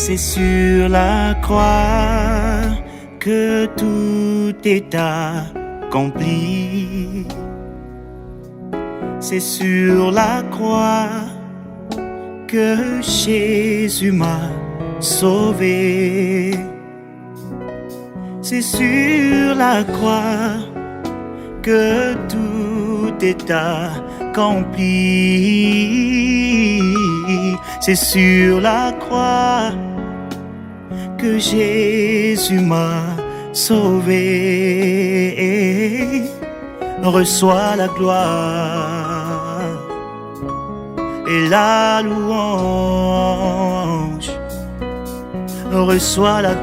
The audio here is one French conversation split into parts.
C'est sur la croix que tout est accompli. C'est sur la croix que Jésus m'a sauvé. C'est sur la croix que tout est accompli. C'est sur la croix que Jésus m'a sauvé. Reçois la gloire et la louange. Reçois la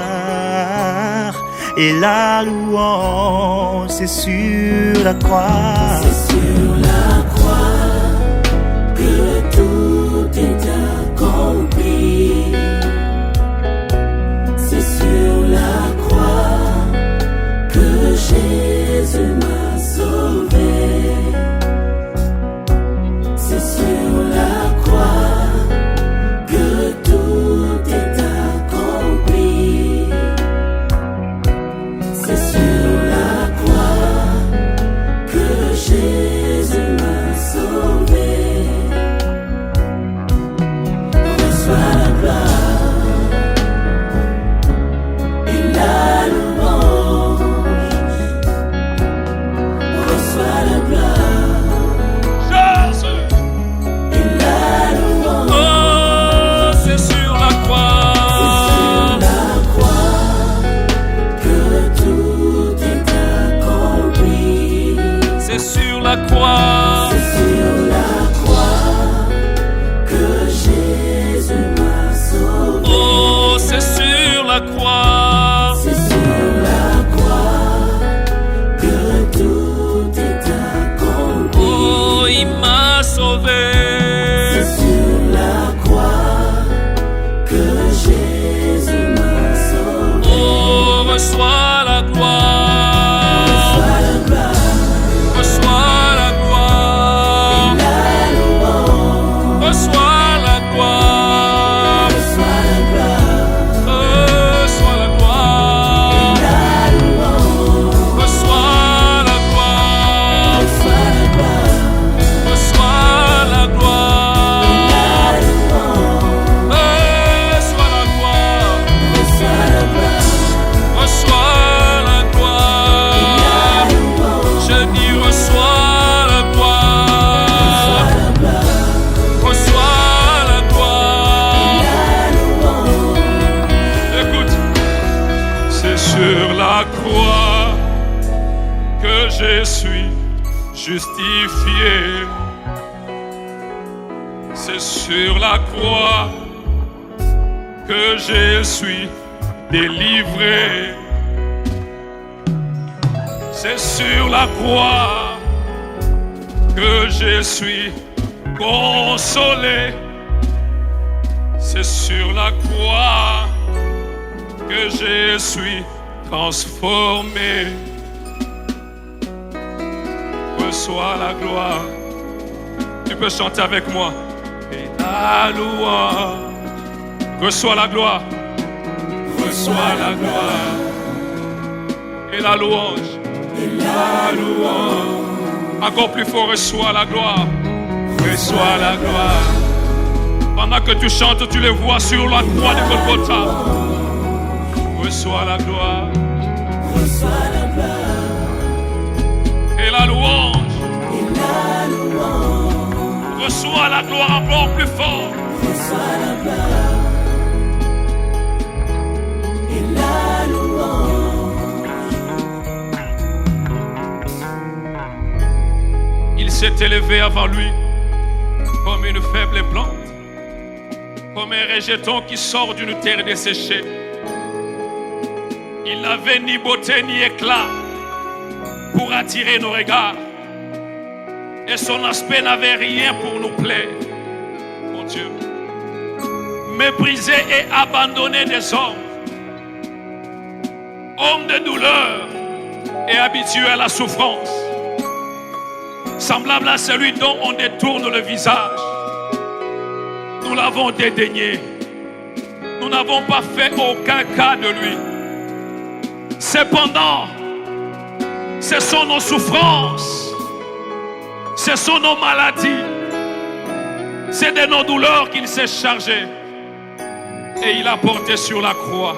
gloire et la louange. C'est sur la croix. C'est sur la croix que tout est accompli. C'est sur la croix que Jésus m'a sauvé. C'est sur la croix que tout est accompli. C'est sur la croix que Jésus m'a sauvé. Reçois la gloire et la louange. Reçois la gloire et la louange. Oh, c'est sur la croix. C'est sur la croix que Jésus m'a sauvé. Oh, c'est sur la croix. C'est sur la croix que tout est accompli. Oh, il m'a sauvé. C'est sur la croix que Jésus m'a sauvé. Oh, reçois la gloire. Reçois la gloire Reçois la gloire. et la louange. Reçois la gloire. Reçois la gloire Reçois la gloire. et la louange. Reçois la gloire. Reçois la gloire Reçois la et gloire. la louange. Reçois la gloire. Reçois la gloire Reçois la gloire. Je dis reçois la gloire. Reçois la gloire. Écoute, c'est sur la croix que je suis justifié. C'est sur la croix que je suis délivré. C'est sur la croix que je suis consolé. C'est sur la croix que je suis transformé. Reçois la gloire. Tu peux chanter avec moi. Et la louange. Reçois la gloire. Reçois la gloire. Et la louange. et la louange. Encore plus fort, reçois la gloire. Reçois la gloire. Pendant que tu chantes, tu les vois sur la croix de Golgotha. Reçois la gloire. Reçois la gloire Et la louange. et la louange. Reçois la gloire encore plus fort. Reçois la gloire et la louange. Il s'est élevé avant lui comme une faible plante, comme un rejeton qui sort d'une terre desséchée. Il n'avait ni beauté ni éclat pour attirer nos regards, et son aspect n'avait rien pour nous plaire. Mon Dieu, méprisé et abandonné des hommes, homme de douleur et habitué à la souffrance, semblable à celui dont on détourne le visage. nous l'avons dédaigné. Nous n'avons pas fait aucun cas de lui. Cependant, ce sont nos souffrances, ce sont nos maladies, c'est de nos douleurs qu'il s'est chargé et il a porté sur la croix.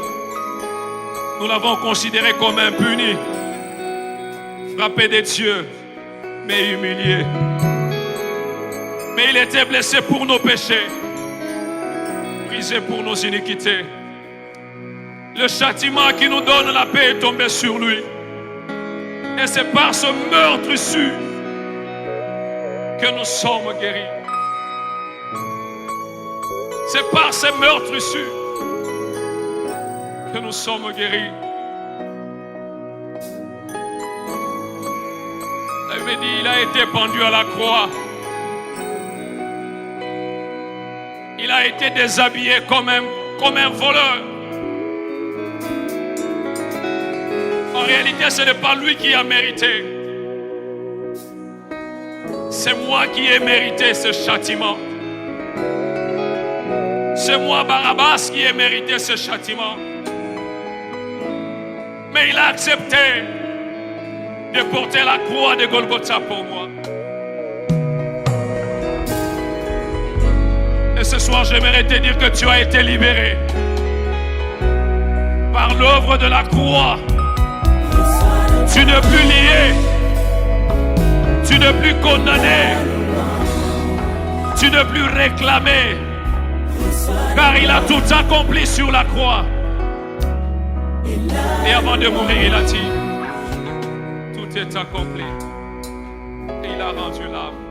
Nous l'avons considéré comme impuni, frappé de Dieu, mais humilié. Mais il était blessé pour nos péchés, brisé pour nos iniquités. Le châtiment qui nous donne la paix est tombé sur lui. Et c'est par ce meurtre sûr que nous sommes guéris. C'est par ce meurtre sûr que nous sommes guéris. La Bible dit, il a été pendu à la croix. Il a été déshabillé comme un voleur. En réalité, ce n'est pas lui qui a mérité. C'est moi qui ai mérité ce châtiment. C'est moi, Barabbas, qui ai mérité ce châtiment. Mais il a accepté de porter la croix de Golgotha pour moi. Et ce soir, j'aimerais te dire que tu as été libéré par l'œuvre de la croix. Tu n'es plus lié. Tu n'es plus condamné. Tu n'es plus réclamé. Car il a tout accompli sur la croix. Et avant de mourir, il a dit, tout est accompli. Et il a rendu l'âme.